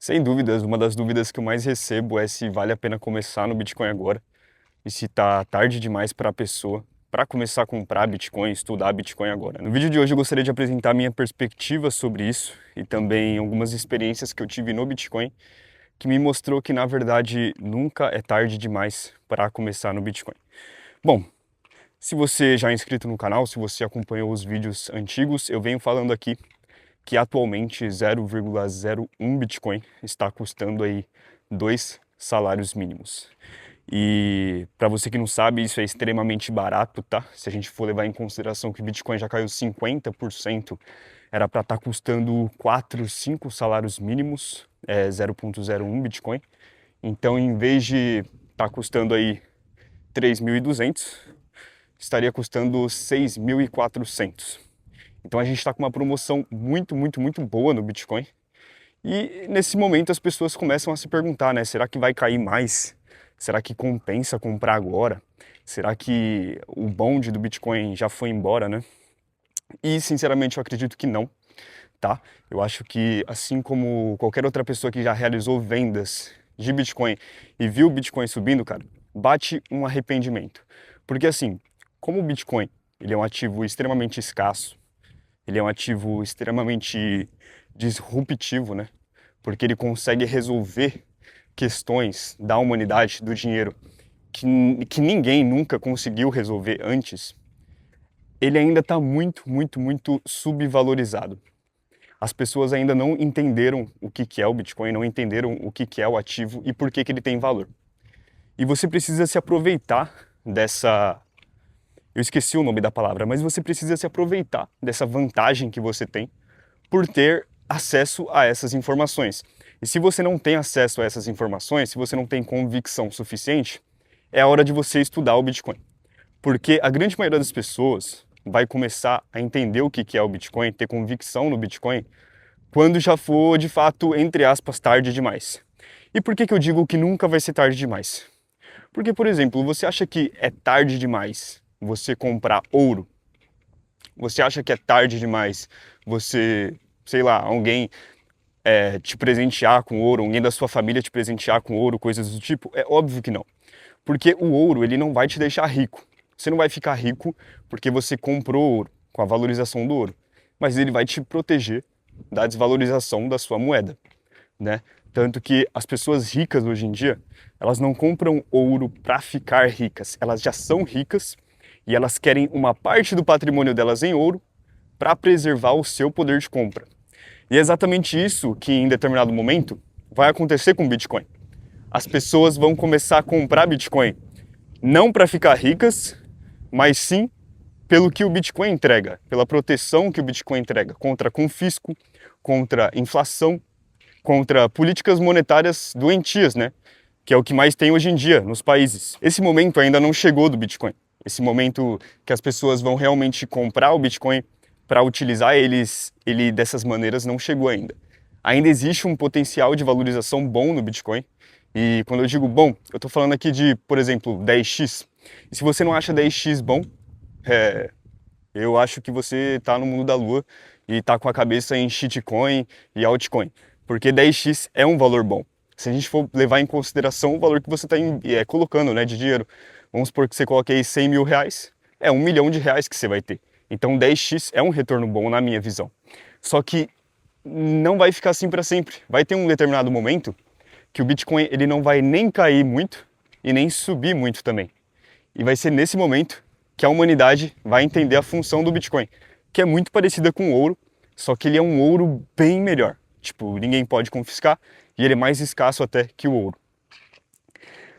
Sem dúvidas, uma das dúvidas que eu mais recebo é se vale a pena começar no Bitcoin agora e se tá tarde demais para a pessoa para começar a comprar Bitcoin, estudar Bitcoin agora. No vídeo de hoje eu gostaria de apresentar minha perspectiva sobre isso e também algumas experiências que eu tive no Bitcoin que me mostrou que na verdade nunca é tarde demais para começar no Bitcoin. Bom, se você já é inscrito no canal, se você acompanhou os vídeos antigos, eu venho falando aqui que atualmente 0,01 Bitcoin está custando aí 2 salários mínimos. E para você que não sabe, isso é extremamente barato, tá? Se a gente for levar em consideração que o Bitcoin já caiu 50%, era para estar custando 4, 5 salários mínimos, 0,01 Bitcoin. Então, em vez de estar custando aí 3.200, estaria custando 6.400. Então a gente está com uma promoção muito boa no Bitcoin. E nesse momento as pessoas começam a se perguntar, né? Será que vai cair mais? Será que compensa comprar agora? Será que o bonde do Bitcoin já foi embora, né? E sinceramente eu acredito que não, tá? Eu acho que assim como qualquer outra pessoa que já realizou vendas de Bitcoin e viu o Bitcoin subindo, cara, bate um arrependimento. Porque assim, como o Bitcoin ele é um ativo extremamente escasso, ele é um ativo extremamente disruptivo, né? Porque ele consegue resolver questões da humanidade, do dinheiro, que ninguém nunca conseguiu resolver antes. Ele ainda está muito subvalorizado. As pessoas ainda não entenderam o que é o Bitcoin, não entenderam o que é o ativo e por que ele tem valor. E você precisa se aproveitar dessa... Eu esqueci o nome da palavra, mas você precisa se aproveitar dessa vantagem que você tem por ter acesso a essas informações. E se você não tem acesso a essas informações, se você não tem convicção suficiente, é a hora de você estudar o Bitcoin. Porque a grande maioria das pessoas vai começar a entender o que é o Bitcoin, ter convicção no Bitcoin, quando já for, de fato, entre aspas, tarde demais. E por que eu digo que nunca vai ser tarde demais? Porque, por exemplo, você acha que é tarde demais você comprar ouro? Você acha que é tarde demais você, sei lá, alguém te presentear com ouro, alguém da sua família te presentear com ouro, coisas do tipo? É óbvio que não. Porque o ouro, ele não vai te deixar rico. Você não vai ficar rico porque você comprou ouro, com a valorização do ouro. Mas ele vai te proteger da desvalorização da sua moeda, né? Tanto que as pessoas ricas hoje em dia, elas não compram ouro para ficar ricas. Elas já são ricas e elas querem uma parte do patrimônio delas em ouro para preservar o seu poder de compra. E é exatamente isso que, em determinado momento, vai acontecer com o Bitcoin. As pessoas vão começar a comprar Bitcoin não para ficar ricas, mas sim pelo que o Bitcoin entrega, pela proteção que o Bitcoin entrega contra confisco, contra inflação, contra políticas monetárias doentias, né? Que é o que mais tem hoje em dia nos países. Esse momento ainda não chegou do Bitcoin. Esse momento que as pessoas vão realmente comprar o Bitcoin para utilizar ele dessas maneiras não chegou ainda. Ainda existe um potencial de valorização bom no Bitcoin. E quando eu digo bom, eu estou falando aqui de, por exemplo, 10x. E se você não acha 10x bom, é, eu acho que você está no mundo da lua e está com a cabeça em shitcoin e altcoin. Porque 10x é um valor bom. Se a gente for levar em consideração o valor que você está colocando, né, de dinheiro, vamos supor que você coloque aí 100 mil reais, é R$ 1 milhão que você vai ter. Então 10x é um retorno bom na minha visão. Só que não vai ficar assim para sempre. Vai ter um determinado momento que o Bitcoin ele não vai nem cair muito e nem subir muito também. E vai ser nesse momento que a humanidade vai entender a função do Bitcoin, que é muito parecida com o ouro, só que ele é um ouro bem melhor. Tipo, ninguém pode confiscar e ele é mais escasso até que o ouro.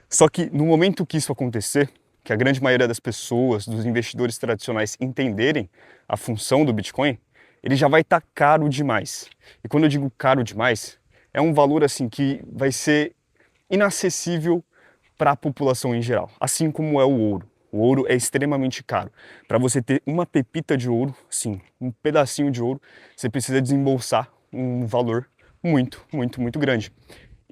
Só que no momento que isso acontecer, que a grande maioria das pessoas, dos investidores tradicionais entenderem a função do Bitcoin, ele já vai estar caro demais. E quando eu digo caro demais, é um valor assim que vai ser inacessível para a população em geral, assim como é o ouro. O ouro é extremamente caro. Para você ter uma pepita de ouro, sim, um pedacinho de ouro, você precisa desembolsar um valor muito grande.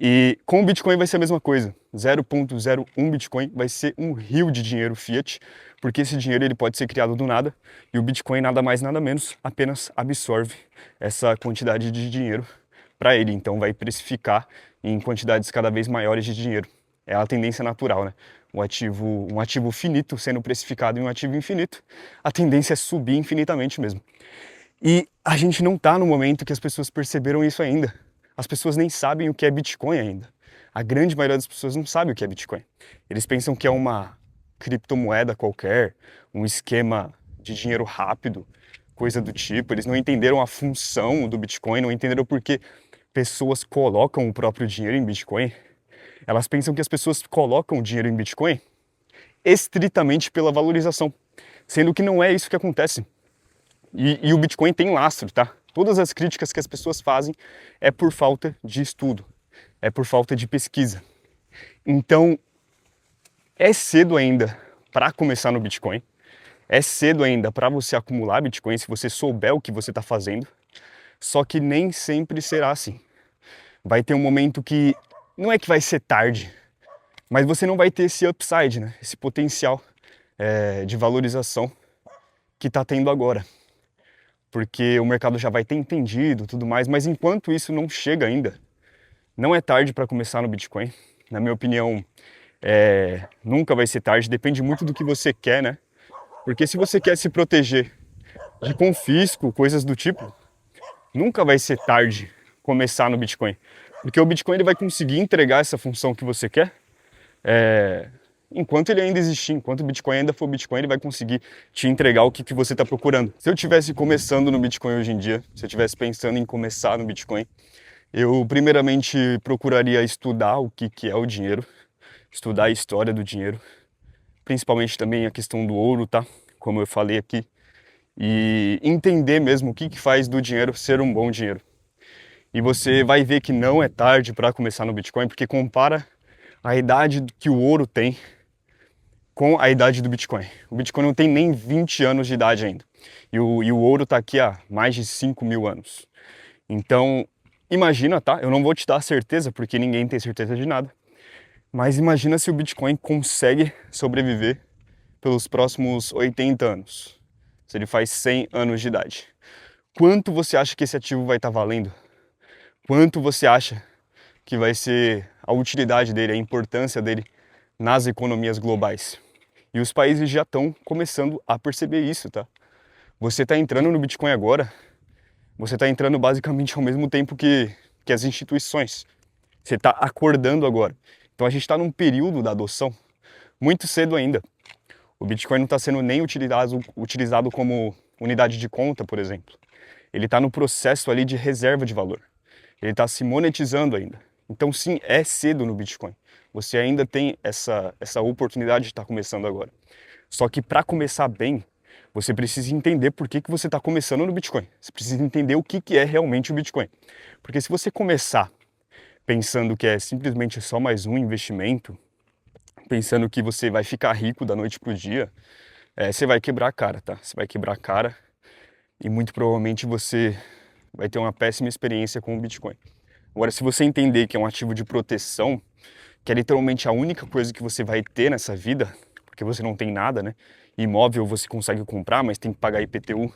E com o Bitcoin vai ser a mesma coisa. 0,01 Bitcoin vai ser um rio de dinheiro fiat, porque esse dinheiro ele pode ser criado do nada e o Bitcoin nada mais nada menos apenas absorve essa quantidade de dinheiro para ele, então vai precificar em quantidades cada vez maiores de dinheiro. É a tendência natural, né? Um ativo finito sendo precificado em um ativo infinito, a tendência é subir infinitamente mesmo. E a gente não está no momento que as pessoas perceberam isso ainda. As pessoas nem sabem o que é Bitcoin ainda. A grande maioria das pessoas não sabe o que é Bitcoin. Eles pensam que é uma criptomoeda qualquer, um esquema de dinheiro rápido, coisa do tipo. Eles não entenderam a função do Bitcoin, não entenderam por que pessoas colocam o próprio dinheiro em Bitcoin. Elas pensam que as pessoas colocam o dinheiro em Bitcoin estritamente pela valorização, sendo que não é isso que acontece. E o Bitcoin tem lastro, tá? Todas as críticas que as pessoas fazem é por falta de estudo, é por falta de pesquisa. Então, é cedo ainda para começar no Bitcoin, é cedo ainda para você acumular Bitcoin se você souber o que você está fazendo, só que nem sempre será assim. Vai ter um momento que não é que vai ser tarde, mas você não vai ter esse upside, né? Esse potencial de valorização que está tendo agora. Porque o mercado já vai ter entendido tudo mais, mas enquanto isso não chega ainda, não é tarde para começar no Bitcoin. Na minha opinião, nunca vai ser tarde, depende muito do que você quer, né? Porque se você quer se proteger de confisco, coisas do tipo, nunca vai ser tarde começar no Bitcoin. Porque o Bitcoin ele vai conseguir entregar essa função que você quer enquanto ele ainda existir, enquanto o Bitcoin ainda for Bitcoin, ele vai conseguir te entregar o que você está procurando. Se eu estivesse começando no Bitcoin hoje em dia, se eu estivesse pensando em começar no Bitcoin, eu primeiramente procuraria estudar o que é o dinheiro, estudar a história do dinheiro, principalmente também a questão do ouro, tá? Como eu falei aqui, e entender mesmo o que faz do dinheiro ser um bom dinheiro. E você vai ver que não é tarde para começar no Bitcoin, porque compara a idade que o ouro tem com a idade do Bitcoin. O Bitcoin não tem nem 20 anos de idade ainda. E o ouro está aqui há mais de 5.000 anos. Então, imagina, tá? Eu não vou te dar certeza, porque ninguém tem certeza de nada. Mas imagina se o Bitcoin consegue sobreviver pelos próximos 80 anos. Se ele faz 100 anos de idade. Quanto você acha que esse ativo vai estar valendo? Quanto você acha que vai ser a utilidade dele, a importância dele nas economias globais? E os países já estão começando a perceber isso, tá? Você está entrando no Bitcoin agora, você está entrando basicamente ao mesmo tempo que as instituições. Você está acordando agora. Então a gente está num período da adoção muito cedo ainda. O Bitcoin não está sendo nem utilizado como unidade de conta, por exemplo. Ele está no processo ali de reserva de valor. Ele está se monetizando ainda. Então sim, é cedo no Bitcoin. Você ainda tem essa oportunidade de estar começando agora. Só que para começar bem, você precisa entender por que você está começando no Bitcoin. Você precisa entender o que é realmente o Bitcoin. Porque se você começar pensando que é simplesmente só mais um investimento, pensando que você vai ficar rico da noite para o dia, você vai quebrar a cara, tá? Você vai quebrar a cara e muito provavelmente você vai ter uma péssima experiência com o Bitcoin. Agora, se você entender que é um ativo de proteção, que é literalmente a única coisa que você vai ter nessa vida, porque você não tem nada, né? Imóvel você consegue comprar, mas tem que pagar IPTU.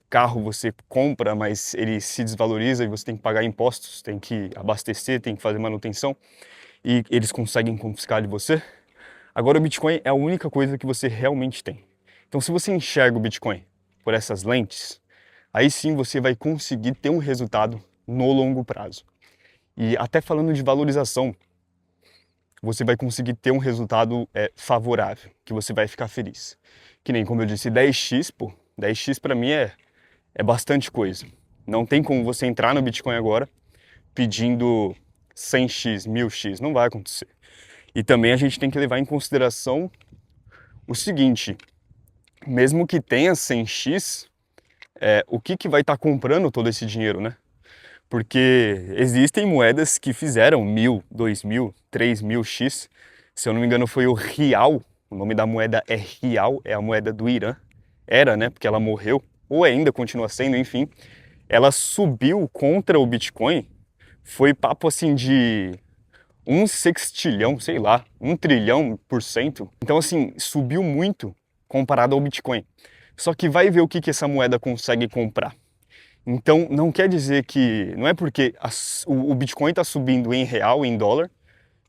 Carro você compra, mas ele se desvaloriza e você tem que pagar impostos, tem que abastecer, tem que fazer manutenção e eles conseguem confiscar de você. Agora o Bitcoin é a única coisa que você realmente tem. Então se você enxerga o Bitcoin por essas lentes, aí sim você vai conseguir ter um resultado no longo prazo. E até falando de valorização, você vai conseguir ter um resultado favorável, que você vai ficar feliz. Que nem como eu disse, 10x, pô, 10x para mim é bastante coisa. Não tem como você entrar no Bitcoin agora pedindo 100x, 1000x, não vai acontecer. E também a gente tem que levar em consideração o seguinte, mesmo que tenha 100x, o que vai estar comprando todo esse dinheiro, né? Porque existem moedas que fizeram 1000, 2000, 3000x. Se eu não me engano foi o Rial, o nome da moeda é Rial, é a moeda do Irã. Era, né, porque ela morreu, ou ainda continua sendo, enfim. Ela subiu contra o Bitcoin, foi papo assim de 1 sextilhão, sei lá, 1 trilhão%. Então assim, subiu muito comparado ao Bitcoin. Só que vai ver o que essa moeda consegue comprar. Então, não quer dizer que, não é porque o Bitcoin está subindo em real, em dólar,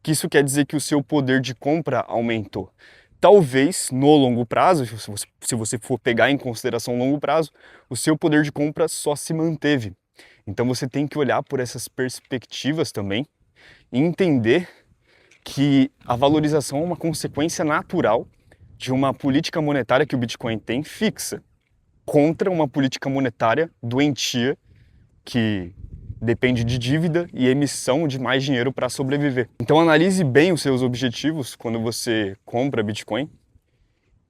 que isso quer dizer que o seu poder de compra aumentou. Talvez, no longo prazo, se você for pegar em consideração o longo prazo, o seu poder de compra só se manteve. Então você tem que olhar por essas perspectivas também e entender que a valorização é uma consequência natural de uma política monetária que o Bitcoin tem fixa, contra uma política monetária doentia que depende de dívida e emissão de mais dinheiro para sobreviver. Então analise bem os seus objetivos quando você compra Bitcoin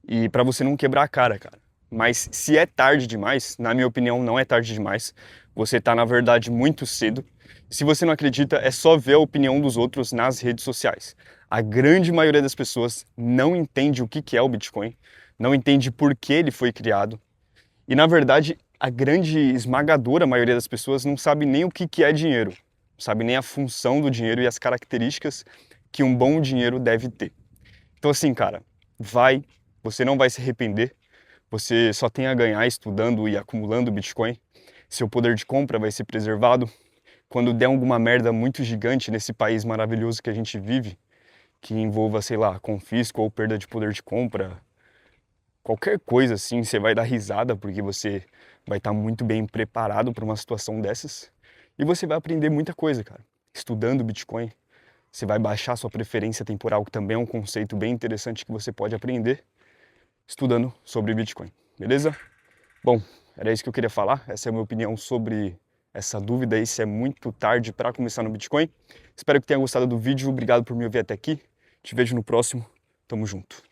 e para você não quebrar a cara, cara. Mas se é tarde demais, na minha opinião não é tarde demais. Você está na verdade muito cedo. Se você não acredita, é só ver a opinião dos outros nas redes sociais. A grande maioria das pessoas não entende o que é o Bitcoin, não entende por que ele foi criado. E na verdade, a grande esmagadora maioria das pessoas não sabe nem o que é dinheiro, não sabe nem a função do dinheiro e as características que um bom dinheiro deve ter. Então assim, cara, você não vai se arrepender, você só tem a ganhar estudando e acumulando Bitcoin, seu poder de compra vai ser preservado. Quando der alguma merda muito gigante nesse país maravilhoso que a gente vive, que envolva, sei lá, confisco ou perda de poder de compra, qualquer coisa assim, você vai dar risada porque você vai estar muito bem preparado para uma situação dessas e você vai aprender muita coisa, cara. Estudando Bitcoin, você vai baixar sua preferência temporal, que também é um conceito bem interessante que você pode aprender estudando sobre Bitcoin, beleza? Bom, era isso que eu queria falar. Essa é a minha opinião sobre essa dúvida aí, se é muito tarde para começar no Bitcoin. Espero que tenha gostado do vídeo. Obrigado por me ouvir até aqui. Te vejo no próximo. Tamo junto.